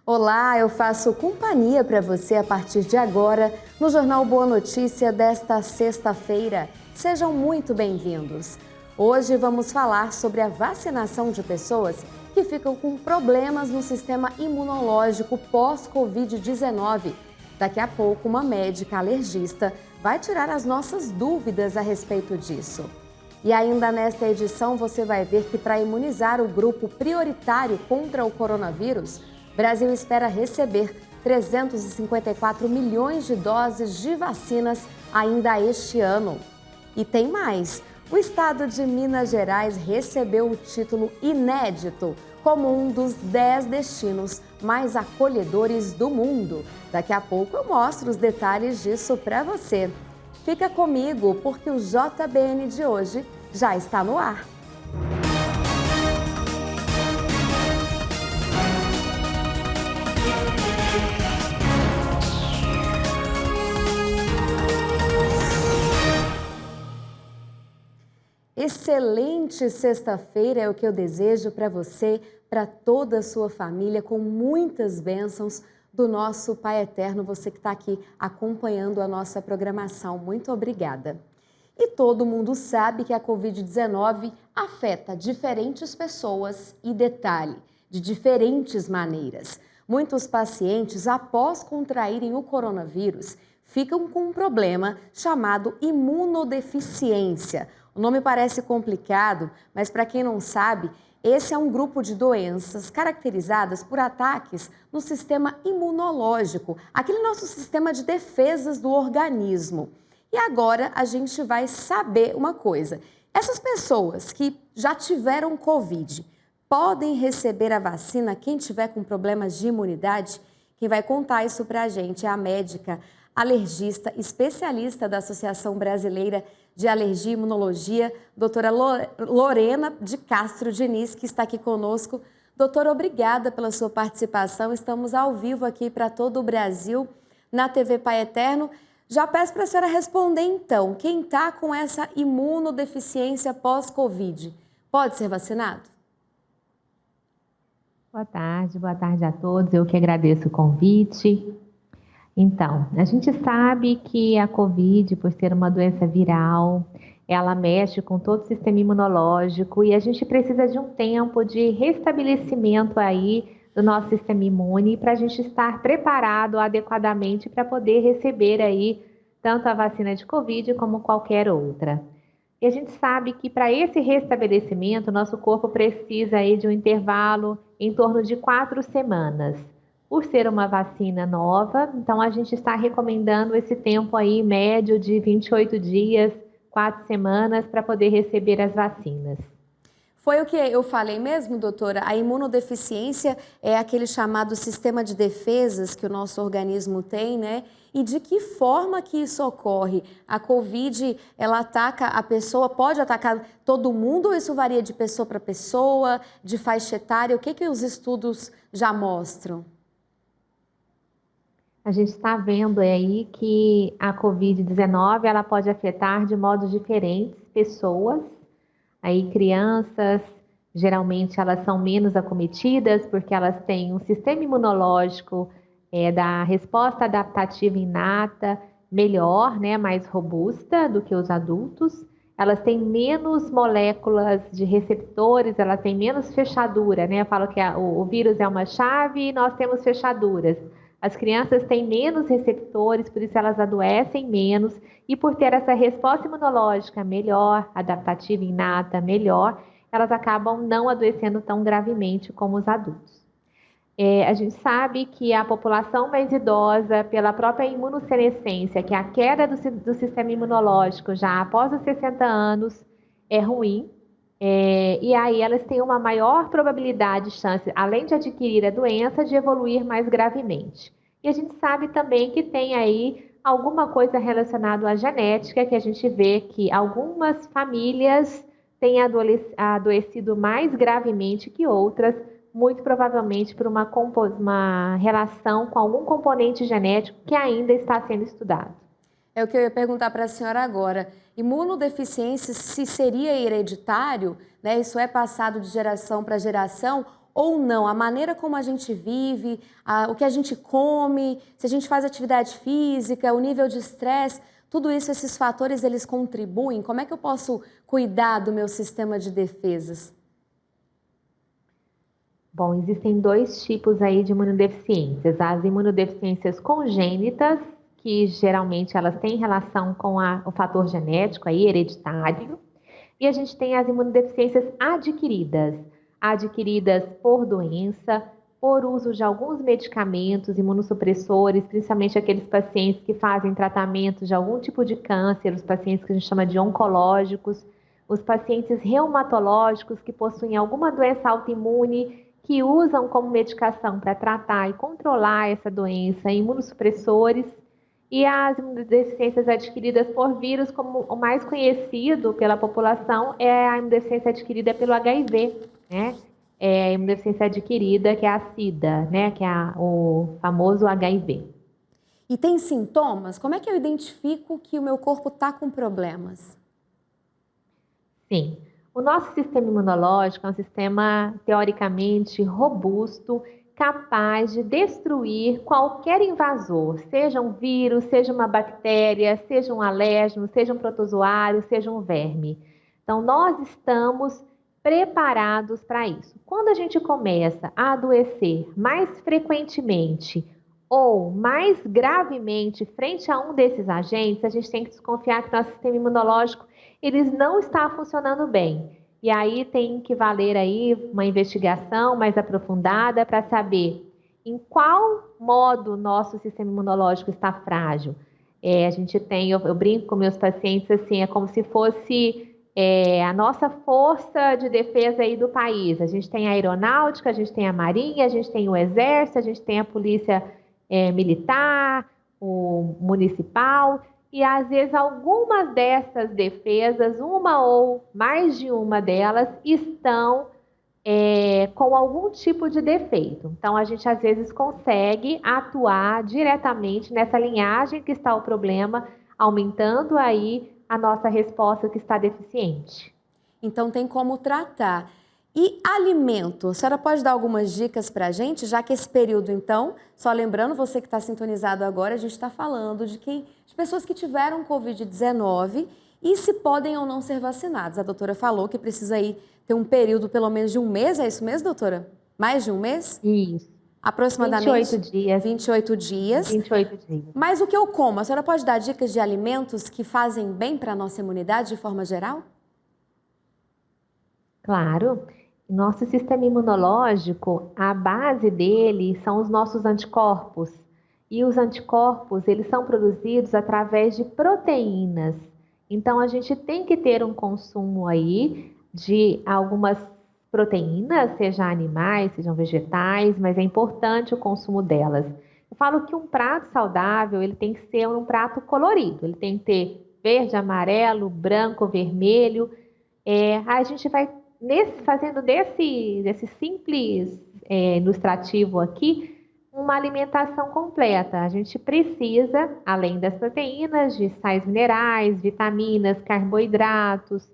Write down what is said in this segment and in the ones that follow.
Olá, eu faço companhia para você a partir de agora no Jornal Boa Notícia desta sexta-feira. Sejam muito bem-vindos. Hoje vamos falar sobre a vacinação de pessoas que ficam com problemas no sistema imunológico pós-Covid-19. Daqui a pouco, uma médica alergista vai tirar as nossas dúvidas a respeito disso. E ainda nesta edição você vai ver que para imunizar o grupo prioritário contra o coronavírus, o Brasil espera receber 354 milhões de doses de vacinas ainda este ano. E tem mais. O estado de Minas Gerais recebeu o título inédito como um dos 10 destinos mais acolhedores do mundo. Daqui a pouco eu mostro os detalhes disso para você. Fica comigo porque o JBN de hoje já está no ar. Excelente sexta-feira é o que eu desejo para você, para toda a sua família, com muitas bênçãos do nosso Pai Eterno, você que está aqui acompanhando a nossa programação. Muito obrigada. E todo mundo sabe que a Covid-19 afeta diferentes pessoas e, detalhe, de diferentes maneiras. Muitos pacientes, após contraírem o coronavírus, ficam com um problema chamado imunodeficiência. O nome parece complicado, mas para quem não sabe, esse é um grupo de doenças caracterizadas por ataques no sistema imunológico, aquele nosso sistema de defesas do organismo. E agora a gente vai saber uma coisa. Essas pessoas que já tiveram Covid podem receber a vacina quem tiver com problemas de imunidade? Quem vai contar isso para a gente é a médica alergista, especialista da Associação Brasileira de Alergia e Imunologia, doutora Lorena de Castro Diniz, que está aqui conosco. Doutora, obrigada pela sua participação. Estamos ao vivo aqui para todo o Brasil, na TV Pai Eterno. Já peço para a senhora responder, então, quem está com essa imunodeficiência pós-Covid, pode ser vacinado? Boa tarde a todos. Eu que agradeço o convite. Então, a gente sabe que a Covid, por ser uma doença viral, ela mexe com todo o sistema imunológico e a gente precisa de um tempo de restabelecimento aí do nosso sistema imune para a gente estar preparado adequadamente para poder receber aí tanto a vacina de Covid como qualquer outra. E a gente sabe que para esse restabelecimento, nosso corpo precisa aí de um intervalo em torno de 4 semanas. Por ser uma vacina nova, então a gente está recomendando esse tempo aí médio de 28 dias, 4 semanas para poder receber as vacinas. Foi o que eu falei mesmo, doutora? A imunodeficiência é aquele chamado sistema de defesas que o nosso organismo tem, né? E de que forma que isso ocorre? A Covid, ela ataca a pessoa, pode atacar todo mundo ou isso varia de pessoa para pessoa, de faixa etária? O que os estudos já mostram? A gente está vendo aí que a Covid-19 ela pode afetar de modos diferentes pessoas. Aí crianças, geralmente elas são menos acometidas porque elas têm um sistema imunológico da resposta adaptativa inata melhor, né, mais robusta do que os adultos. Elas têm menos moléculas de receptores, elas têm menos fechadura, né? Eu falo que o vírus é uma chave e nós temos fechaduras. As crianças têm menos receptores, por isso elas adoecem menos. E por ter essa resposta imunológica melhor, adaptativa inata melhor, elas acabam não adoecendo tão gravemente como os adultos. A gente sabe que a população mais idosa, pela própria imunossenescência, que é a queda do sistema imunológico já após os 60 anos, é ruim. E aí elas têm uma maior probabilidade, chance, além de adquirir a doença, de evoluir mais gravemente. E a gente sabe também que tem aí alguma coisa relacionada à genética, que a gente vê que algumas famílias têm adoecido mais gravemente que outras, muito provavelmente por uma relação com algum componente genético que ainda está sendo estudado. É o que eu ia perguntar para a senhora agora. Imunodeficiência, se seria hereditário, né? Isso é passado de geração para geração, ou não? A maneira como a gente vive, o que a gente come, se a gente faz atividade física, o nível de estresse, tudo isso, esses fatores, eles contribuem? Como é que eu posso cuidar do meu sistema de defesas? Bom, existem dois tipos aí de imunodeficiências. As imunodeficiências congênitas, que geralmente elas têm relação com o fator genético aí, hereditário. E a gente tem as imunodeficiências adquiridas por doença, por uso de alguns medicamentos imunossupressores, principalmente aqueles pacientes que fazem tratamento de algum tipo de câncer, os pacientes que a gente chama de oncológicos, os pacientes reumatológicos que possuem alguma doença autoimune, que usam como medicação para tratar e controlar essa doença, imunossupressores, e as imunodeficiências adquiridas por vírus, como o mais conhecido pela população é a imunodeficiência adquirida pelo HIV, né? É a imunodeficiência adquirida, que é a SIDA, né? Que é o famoso HIV. E tem sintomas? Como é que eu identifico que o meu corpo está com problemas? Sim, o nosso sistema imunológico é um sistema teoricamente robusto, capaz de destruir qualquer invasor, seja um vírus, seja uma bactéria, seja um alérgeno, seja um protozoário, seja um verme. Então, nós estamos preparados para isso. Quando a gente começa a adoecer mais frequentemente ou mais gravemente frente a um desses agentes, a gente tem que desconfiar que nosso sistema imunológico eles não está funcionando bem. E aí tem que valer aí uma investigação mais aprofundada para saber em qual modo o nosso sistema imunológico está frágil. A gente tem, eu brinco com meus pacientes assim, é como se fosse a nossa força de defesa aí do país. A gente tem a aeronáutica, a gente tem a marinha, a gente tem o exército, a gente tem a polícia militar, o municipal. E às vezes algumas dessas defesas, uma ou mais de uma delas, estão com algum tipo de defeito. Então a gente às vezes consegue atuar diretamente nessa linhagem que está o problema, aumentando aí a nossa resposta que está deficiente. Então tem como tratar. E alimento? A senhora pode dar algumas dicas para a gente, já que esse período, então, só lembrando, você que está sintonizado agora, a gente está falando de pessoas que tiveram Covid-19 e se podem ou não ser vacinadas. A doutora falou que precisa aí ter um período pelo menos de um mês, é isso mesmo, doutora? Mais de um mês? Isso. Aproximadamente 28 dias. 28 dias. 28 dias. Mas o que eu como? A senhora pode dar dicas de alimentos que fazem bem para a nossa imunidade de forma geral? Claro. Nosso sistema imunológico, a base dele são os nossos anticorpos. E os anticorpos, eles são produzidos através de proteínas. Então, a gente tem que ter um consumo aí de algumas proteínas, seja animais, sejam vegetais, mas é importante o consumo delas. Eu falo que um prato saudável, ele tem que ser um prato colorido. Ele tem que ter verde, amarelo, branco, vermelho. A gente vai fazendo desse simples ilustrativo aqui, uma alimentação completa. A gente precisa, além das proteínas, de sais minerais, vitaminas, carboidratos,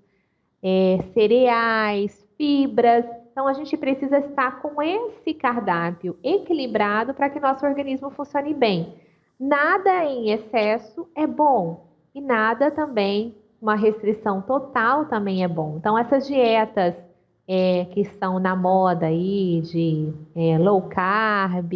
cereais, fibras. Então, a gente precisa estar com esse cardápio equilibrado para que nosso organismo funcione bem. Nada em excesso é bom e nada também, uma restrição total também é bom. Então, essas dietas que estão na moda aí de low carb,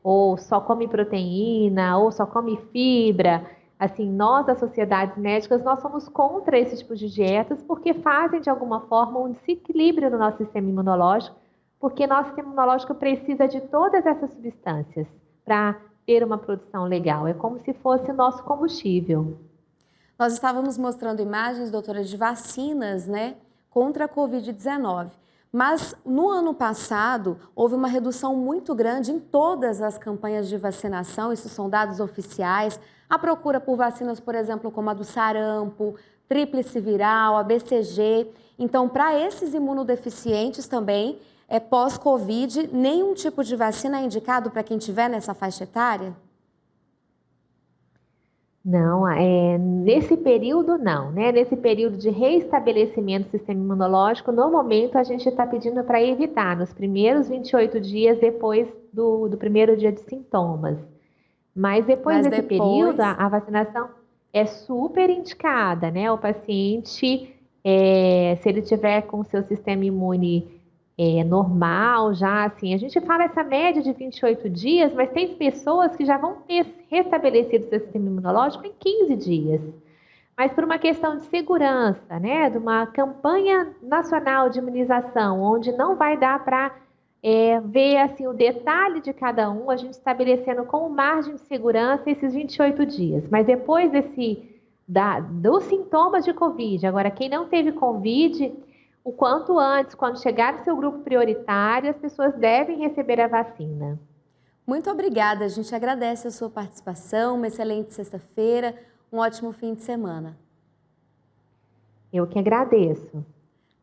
ou só come proteína, ou só come fibra, assim, nós das sociedades médicas, nós somos contra esse tipo de dietas porque fazem de alguma forma um desequilíbrio no nosso sistema imunológico, porque nosso sistema imunológico precisa de todas essas substâncias para ter uma produção legal. É como se fosse o nosso combustível. Nós estávamos mostrando imagens, doutora, de vacinas, né, contra a Covid-19. Mas no ano passado, houve uma redução muito grande em todas as campanhas de vacinação, isso são dados oficiais. A procura por vacinas, por exemplo, como a do sarampo, tríplice viral, a BCG. Então, para esses imunodeficientes também, pós-Covid, nenhum tipo de vacina é indicado para quem estiver nessa faixa etária? Não, nesse período não, né? Nesse período de reestabelecimento do sistema imunológico, no momento a gente está pedindo para evitar nos primeiros 28 dias depois do primeiro dia de sintomas. Mas depois Mas desse período, depois, a vacinação é super indicada, né? O paciente, se ele tiver com o seu sistema imune normal, já assim, a gente fala essa média de 28 dias, mas tem pessoas que já vão ter restabelecido seu sistema imunológico em 15 dias. Mas por uma questão de segurança, né? De uma campanha nacional de imunização, onde não vai dar para ver assim, o detalhe de cada um, a gente estabelecendo com margem de segurança esses 28 dias. Mas depois dos sintomas de Covid, agora quem não teve Covid, o quanto antes, quando chegar no seu grupo prioritário, as pessoas devem receber a vacina. muito obrigada. A gente agradece a sua participação, uma excelente sexta-feira, um ótimo fim de semana. Eu que agradeço.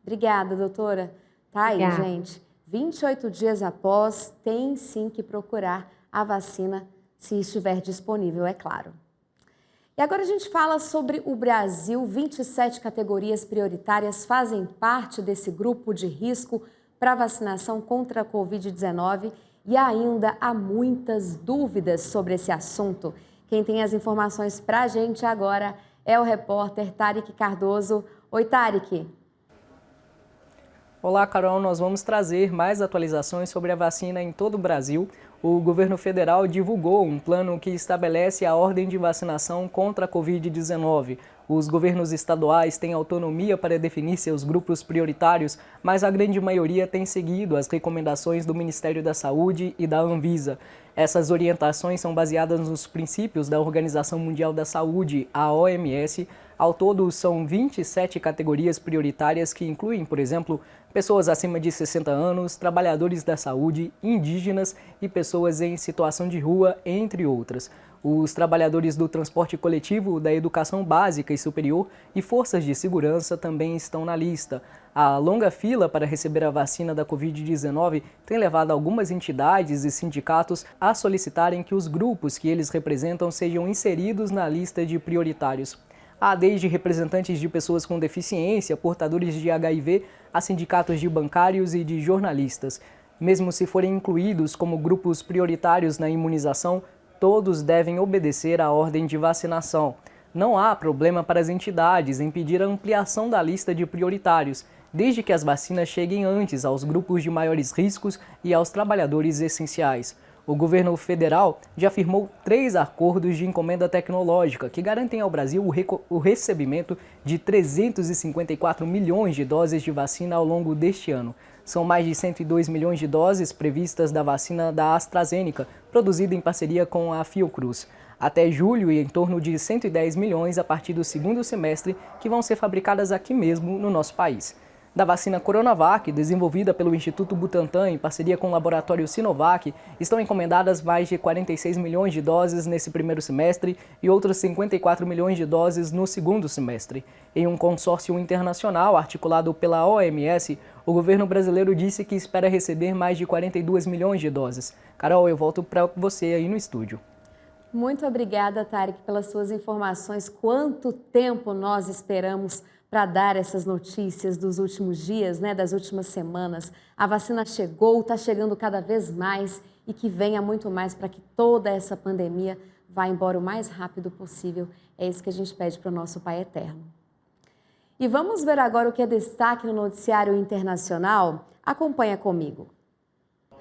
Obrigada, doutora. Tá aí, Obrigada. gente. 28 dias após, tem sim que procurar a vacina se estiver disponível, é claro. E agora a gente fala sobre o Brasil. 27 categorias prioritárias fazem parte desse grupo de risco para vacinação contra a Covid-19 e ainda há muitas dúvidas sobre esse assunto. Quem tem as informações para a gente agora é o repórter Tarek Cardoso. Oi, Tarek. Olá, Carol. Nós vamos trazer mais atualizações sobre a vacina em todo o Brasil. O governo federal divulgou um plano que estabelece a ordem de vacinação contra a Covid-19. Os governos estaduais têm autonomia para definir seus grupos prioritários, mas a grande maioria tem seguido as recomendações do Ministério da Saúde e da Anvisa. Essas orientações são baseadas nos princípios da Organização Mundial da Saúde, a OMS. Ao todo, são 27 categorias prioritárias que incluem, por exemplo, pessoas acima de 60 anos, trabalhadores da saúde, indígenas e pessoas em situação de rua, entre outras. Os trabalhadores do transporte coletivo, da educação básica e superior e forças de segurança também estão na lista. A longa fila para receber a vacina da Covid-19 tem levado algumas entidades e sindicatos a solicitarem que os grupos que eles representam sejam inseridos na lista de prioritários. Há desde representantes de pessoas com deficiência, portadores de HIV, a sindicatos de bancários e de jornalistas. Mesmo se forem incluídos como grupos prioritários na imunização, todos devem obedecer à ordem de vacinação. Não há problema para as entidades em pedir a ampliação da lista de prioritários, desde que as vacinas cheguem antes aos grupos de maiores riscos e aos trabalhadores essenciais. O governo federal já firmou 3 acordos de encomenda tecnológica que garantem ao Brasil o recebimento de 354 milhões de doses de vacina ao longo deste ano. São mais de 102 milhões de doses previstas da vacina da AstraZeneca, produzida em parceria com a Fiocruz. Até julho, em torno de 110 milhões a partir do segundo semestre, que vão ser fabricadas aqui mesmo no nosso país. Da vacina Coronavac, desenvolvida pelo Instituto Butantan em parceria com o laboratório Sinovac, estão encomendadas mais de 46 milhões de doses nesse primeiro semestre e outros 54 milhões de doses no segundo semestre. Em um consórcio internacional articulado pela OMS, o governo brasileiro disse que espera receber mais de 42 milhões de doses. Carol, eu volto para você aí no estúdio. Muito obrigada, Tarek, pelas suas informações. Quanto tempo nós esperamos para dar essas notícias dos últimos dias, né, das últimas semanas. A vacina chegou, está chegando cada vez mais e que venha muito mais para que toda essa pandemia vá embora o mais rápido possível. É isso que a gente pede para o nosso Pai Eterno. E vamos ver agora o que é destaque no noticiário internacional? Acompanha comigo.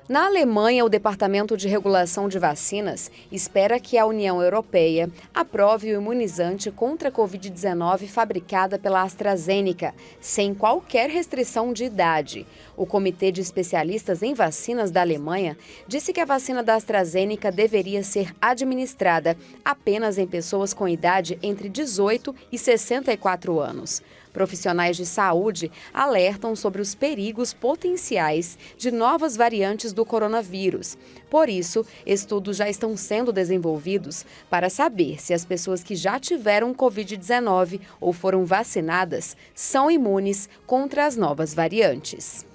Na Alemanha, o Departamento de Regulação de Vacinas espera que a União Europeia aprove o imunizante contra a Covid-19 fabricada pela AstraZeneca, sem qualquer restrição de idade. O Comitê de Especialistas em Vacinas da Alemanha disse que a vacina da AstraZeneca deveria ser administrada apenas em pessoas com idade entre 18 e 64 anos. Profissionais de saúde alertam sobre os perigos potenciais de novas variantes do coronavírus. Por isso, estudos já estão sendo desenvolvidos para saber se as pessoas que já tiveram Covid-19 ou foram vacinadas são imunes contra as novas variantes.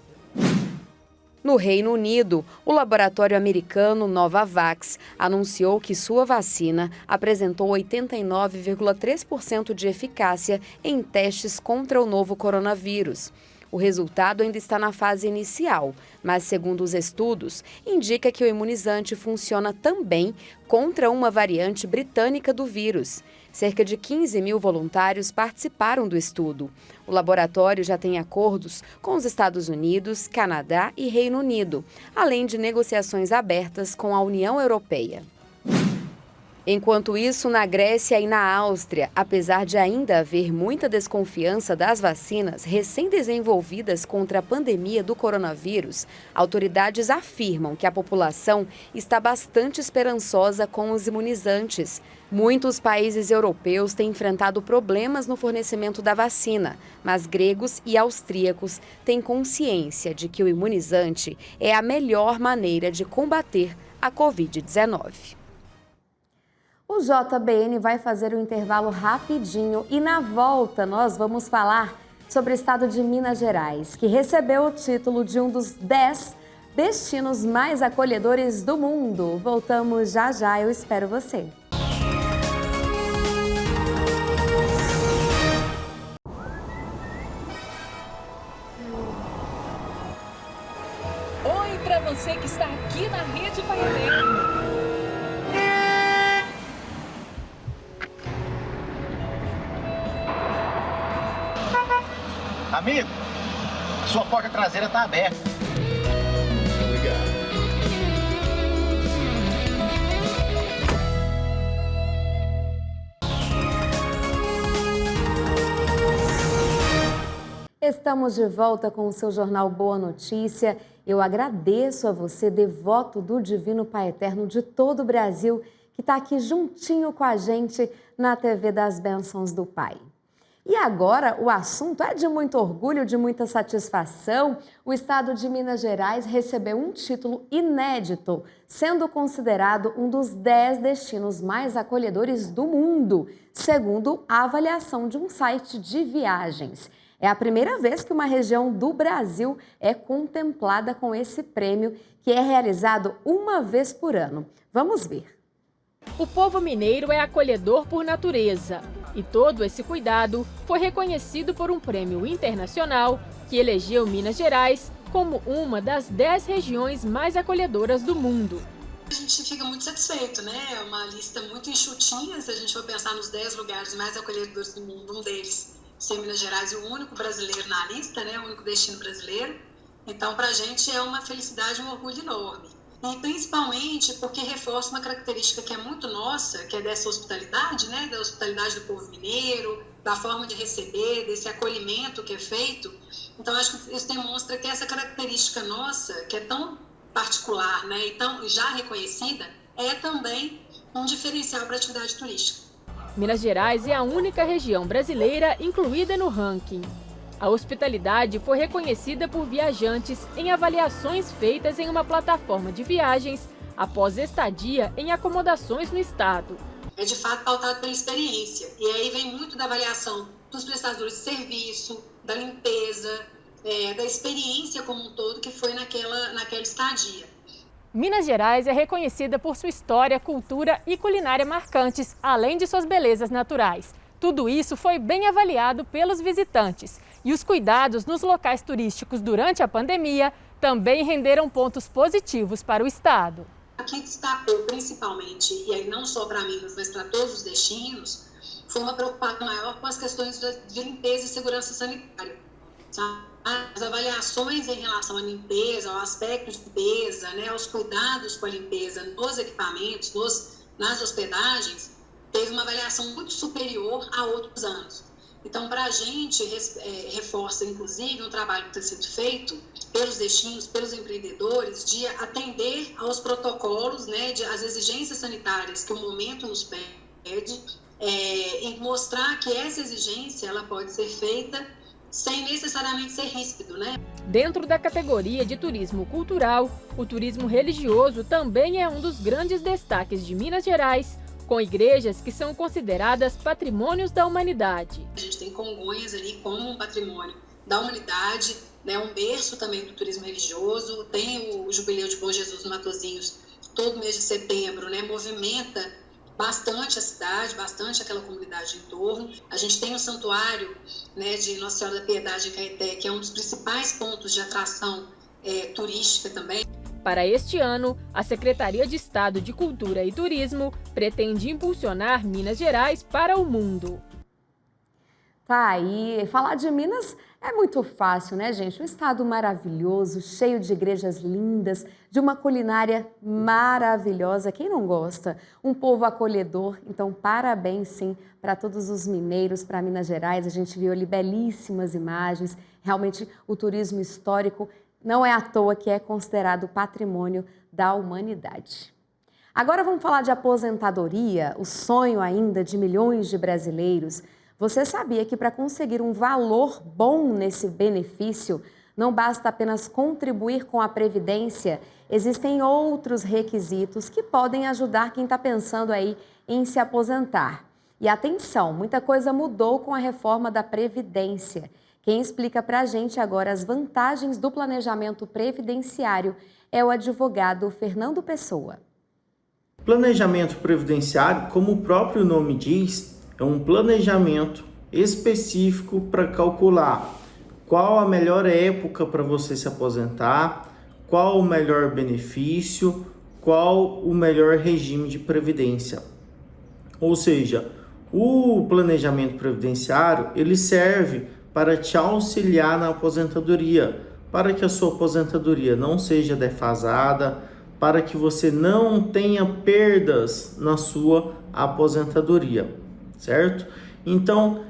No Reino Unido, o laboratório americano Novavax anunciou que sua vacina apresentou 89,3% de eficácia em testes contra o novo coronavírus. O resultado ainda está na fase inicial, mas, segundo os estudos, indica que o imunizante funciona também contra uma variante britânica do vírus. Cerca de 15 mil voluntários participaram do estudo. O laboratório já tem acordos com os Estados Unidos, Canadá e Reino Unido, além de negociações abertas com a União Europeia. Enquanto isso, na Grécia e na Áustria, apesar de ainda haver muita desconfiança das vacinas recém-desenvolvidas contra a pandemia do coronavírus, autoridades afirmam que a população está bastante esperançosa com os imunizantes. Muitos países europeus têm enfrentado problemas no fornecimento da vacina, mas gregos e austríacos têm consciência de que o imunizante é a melhor maneira de combater a Covid-19. O JBN vai fazer um intervalo rapidinho e na volta nós vamos falar sobre o estado de Minas Gerais, que recebeu o título de um dos 10 destinos mais acolhedores do mundo. Voltamos já já, eu espero você. Oi para você que está aqui na Rede Pai Eterno. Amigo, sua porta traseira está aberta. Obrigado. Estamos de volta com o seu jornal Boa Notícia. Eu agradeço a você, devoto do Divino Pai Eterno de todo o Brasil, que está aqui juntinho com a gente na TV das Bênçãos do Pai. E agora o assunto é de muito orgulho, de muita satisfação. O estado de Minas Gerais recebeu um título inédito, sendo considerado um dos 10 destinos mais acolhedores do mundo, segundo a avaliação de um site de viagens. É a primeira vez que uma região do Brasil é contemplada com esse prêmio, que é realizado uma vez por ano. Vamos ver. O povo mineiro é acolhedor por natureza. E todo esse cuidado foi reconhecido por um prêmio internacional que elegeu Minas Gerais como uma das 10 regiões mais acolhedoras do mundo. A gente fica muito satisfeito, né? É uma lista muito enxutinha, se a gente for pensar nos 10 lugares mais acolhedores do mundo, um deles ser Minas Gerais, o único brasileiro na lista, né? O único destino brasileiro. Então, para a gente é uma felicidade e um orgulho enorme. E principalmente porque reforça uma característica que é muito nossa, que é dessa hospitalidade, né? Da hospitalidade do povo mineiro, da forma de receber, desse acolhimento que é feito. Então, acho que isso demonstra que essa característica nossa, que é tão particular, né? E tão já reconhecida, é também um diferencial para a atividade turística. Minas Gerais é a única região brasileira incluída no ranking. A hospitalidade foi reconhecida por viajantes em avaliações feitas em uma plataforma de viagens após estadia em acomodações no estado. É de fato pautado pela experiência. E aí vem muito da avaliação dos prestadores de serviço, da limpeza, da experiência como um todo que foi naquela estadia. Minas Gerais é reconhecida por sua história, cultura e culinária marcantes, além de suas belezas naturais. Tudo isso foi bem avaliado pelos visitantes. E os cuidados nos locais turísticos durante a pandemia também renderam pontos positivos para o estado. Aqui destacou principalmente, e aí não só para Minas, mas para todos os destinos, foi uma preocupação maior com as questões de limpeza e segurança sanitária. As avaliações em relação à limpeza, ao aspecto de limpeza, né, aos cuidados com a limpeza nos equipamentos, nas hospedagens, teve uma avaliação muito superior a outros anos. Então, para a gente, reforça, inclusive, um trabalho que tem sido feito pelos destinos, pelos empreendedores, de atender aos protocolos, né, às exigências sanitárias que o momento nos pede, e mostrar que essa exigência ela pode ser feita sem necessariamente ser ríspido, né? Dentro da categoria de turismo cultural, o turismo religioso também é um dos grandes destaques de Minas Gerais, com igrejas que são consideradas patrimônios da humanidade. A gente tem Congonhas ali como um patrimônio da humanidade, né, um berço também do turismo religioso. Tem o Jubileu de Bom Jesus no Matozinhos, todo mês de setembro, né, movimenta bastante a cidade, bastante aquela comunidade em torno. A gente tem o santuário, né, de Nossa Senhora da Piedade em Caeté, que é um dos principais pontos de atração turística também. Para este ano, a Secretaria de Estado de Cultura e Turismo pretende impulsionar Minas Gerais para o mundo. Tá aí, falar de Minas é muito fácil, né, gente? Um estado maravilhoso, cheio de igrejas lindas, de uma culinária maravilhosa, quem não gosta? Um povo acolhedor, então parabéns sim para todos os mineiros, para Minas Gerais. A gente viu ali belíssimas imagens, realmente o turismo histórico não é à toa que é considerado patrimônio da humanidade. Agora vamos falar de aposentadoria, o sonho ainda de milhões de brasileiros. Você sabia que para conseguir um valor bom nesse benefício, não basta apenas contribuir com a Previdência, existem outros requisitos que podem ajudar quem está pensando aí em se aposentar. E atenção, muita coisa mudou com a reforma da Previdência. Quem explica para a gente agora as vantagens do planejamento previdenciário é o advogado Fernando Pessoa. Planejamento previdenciário, como o próprio nome diz, é um planejamento específico para calcular qual a melhor época para você se aposentar, qual o melhor benefício, qual o melhor regime de previdência. Ou seja, o planejamento previdenciário, ele serve para te auxiliar na aposentadoria, para que a sua aposentadoria não seja defasada, para que você não tenha perdas na sua aposentadoria, certo? Então,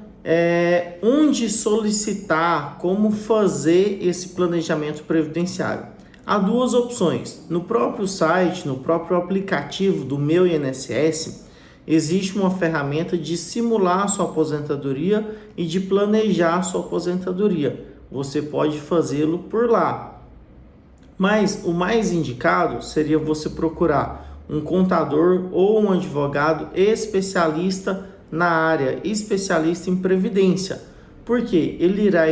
onde solicitar, como fazer esse planejamento previdenciário? Há duas opções. No próprio site, no próprio aplicativo do Meu INSS, existe uma ferramenta de simular a sua aposentadoria e de planejar a sua aposentadoria. Você pode fazê-lo por lá. Mas o mais indicado seria você procurar um contador ou um advogado especialista na área, especialista em previdência. Porque ele irá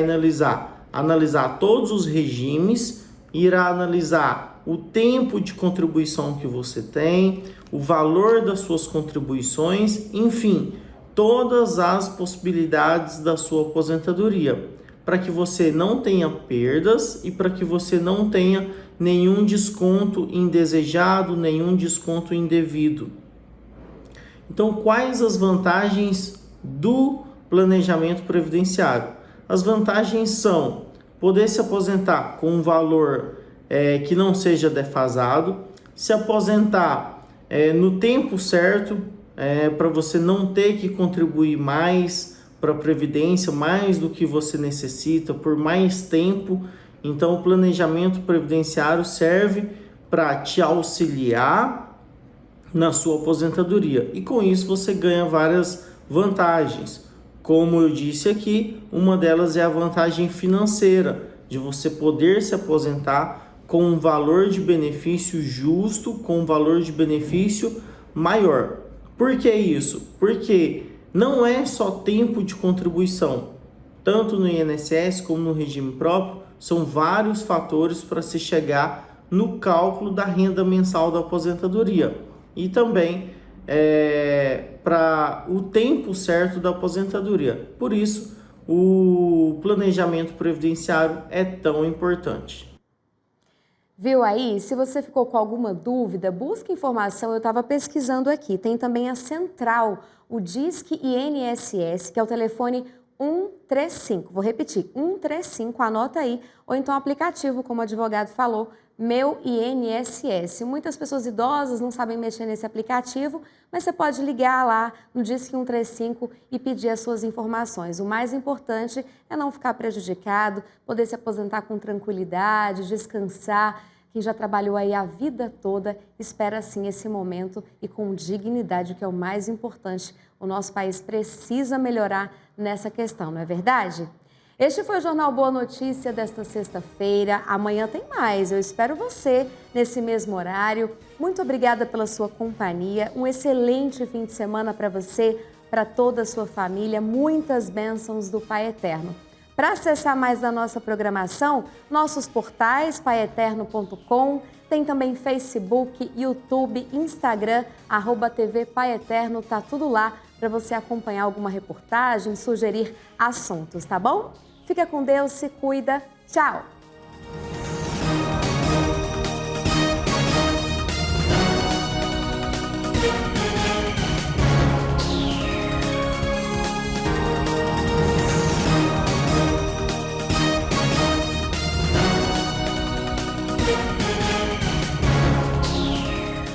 analisar todos os regimes, irá analisar o tempo de contribuição que você tem, o valor das suas contribuições, enfim, todas as possibilidades da sua aposentadoria, para que você não tenha perdas e para que você não tenha nenhum desconto indesejado, nenhum desconto indevido. Então, quais as vantagens do planejamento previdenciário? As vantagens são poder se aposentar com um valor que não seja defasado, se aposentar no tempo certo, para você não ter que contribuir mais para a Previdência, mais do que você necessita, por mais tempo. Então, o planejamento previdenciário serve para te auxiliar na sua aposentadoria. E com isso você ganha várias vantagens. Como eu disse aqui, uma delas é a vantagem financeira, de você poder se aposentar com um valor de benefício justo, com um valor de benefício maior. Por que isso? Porque não é só tempo de contribuição. Tanto no INSS como no regime próprio, são vários fatores para se chegar no cálculo da renda mensal da aposentadoria. E também para o tempo certo da aposentadoria. Por isso, o planejamento previdenciário é tão importante. Viu aí? Se você ficou com alguma dúvida, busque informação. Eu estava pesquisando aqui. Tem também a central, o Disque INSS, que é o telefone 135. Vou repetir, 135, anota aí. Ou então o aplicativo, como o advogado falou, Meu INSS. Muitas pessoas idosas não sabem mexer nesse aplicativo, mas você pode ligar lá no Disque 135 e pedir as suas informações. O mais importante é não ficar prejudicado, poder se aposentar com tranquilidade, descansar. Quem já trabalhou aí a vida toda, espera sim esse momento e com dignidade, o que é o mais importante. O nosso país precisa melhorar nessa questão, não é verdade? Este foi o Jornal Boa Notícia desta sexta-feira. Amanhã tem mais. Eu espero você nesse mesmo horário. Muito obrigada pela sua companhia. Um excelente fim de semana para você, para toda a sua família. Muitas bênçãos do Pai Eterno. Para acessar mais da nossa programação, nossos portais paieterno.com, tem também Facebook, YouTube, Instagram, @TV Pai Eterno, tá tudo lá para você acompanhar alguma reportagem, sugerir assuntos, tá bom? Fica com Deus, se cuida, tchau!